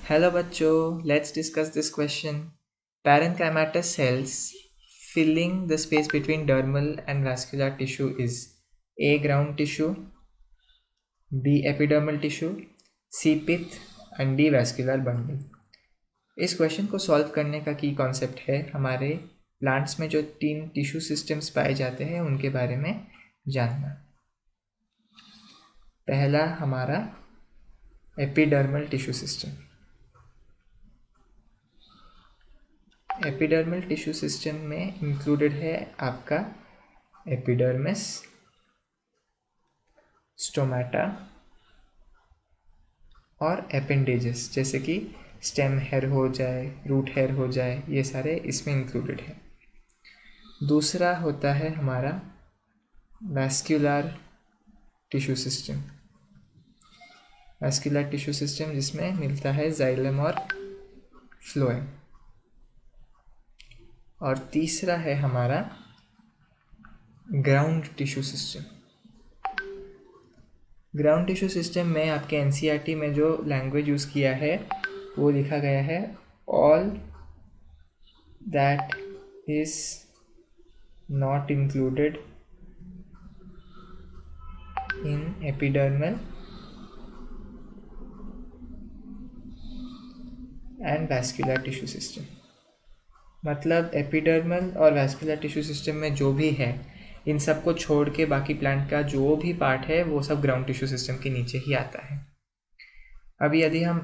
Hello बच्चों, let's discuss this question. Parenchymatous cells filling the space between dermal and vascular tissue is A. ground tissue, B. epidermal tissue, C. pith and D. vascular bundle. इस question को solve करने का की concept है हमारे plants में जो 3 tissue systems पाए जाते हैं उनके बारे में जानना। पहला हमारा epidermal tissue system. Epidermal tissue system में इंक्लूडेड है आपका एपिडर्मिस, स्टोमेटा और एपेंडेजेस, जैसे कि स्टेम हेयर हो जाए, रूट हेयर हो जाए, ये सारे इसमें इंक्लूडेड है। दूसरा होता है हमारा vascular tissue system. Vascular tissue system जिसमें मिलता है जाइलम और फ्लोएम। और तीसरा है हमारा ground tissue system. Ground tissue system में आपके एनसीईआरटी में जो लैंग्वेज यूज़ किया है वो लिखा गया है all that is not included in epidermal and vascular tissue system. मतलब एपिडर्मल और वैस्कुलर टिश्यू सिस्टम में जो भी है इन सब को छोड़ के बाकी प्लांट का जो भी पार्ट है वो सब ग्राउंड टिश्यू सिस्टम के नीचे ही आता है। अभी यदि हम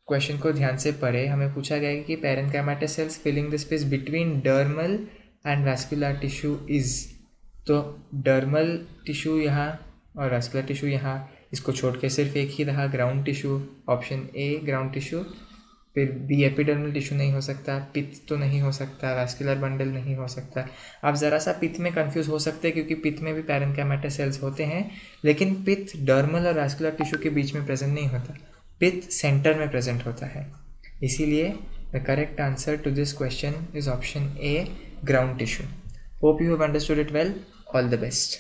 क्वेश्चन को ध्यान से पढ़े, हमें पूछा गया है कि parenchymatous cells filling the space between dermal and vascular tissue is. तो डर्मल टिश्यू यहाँ और वैस्कुलर टिश्यू यहाँ, इसको छोड़ के सिर्फ एक ही रहा ground tissue. Option a ground tissue. फिर बी एपिडर्मल टिश्यू नहीं हो सकता, पिथ तो नहीं हो सकता, वैस्कुलर बंडल नहीं हो सकता। आप ज़रा सा पिथ में कंफ्यूज हो सकते हैं क्योंकि पिथ में भी पैरेन्काइमेटस सेल्स होते हैं, लेकिन पिथ डर्मल और वैस्कुलर टिश्यू के बीच में प्रेजेंट नहीं होता, पिथ सेंटर में प्रेजेंट होता है। इसीलिए the correct answer to this question is option a ground tissue. Hope you have understood it well. All the best.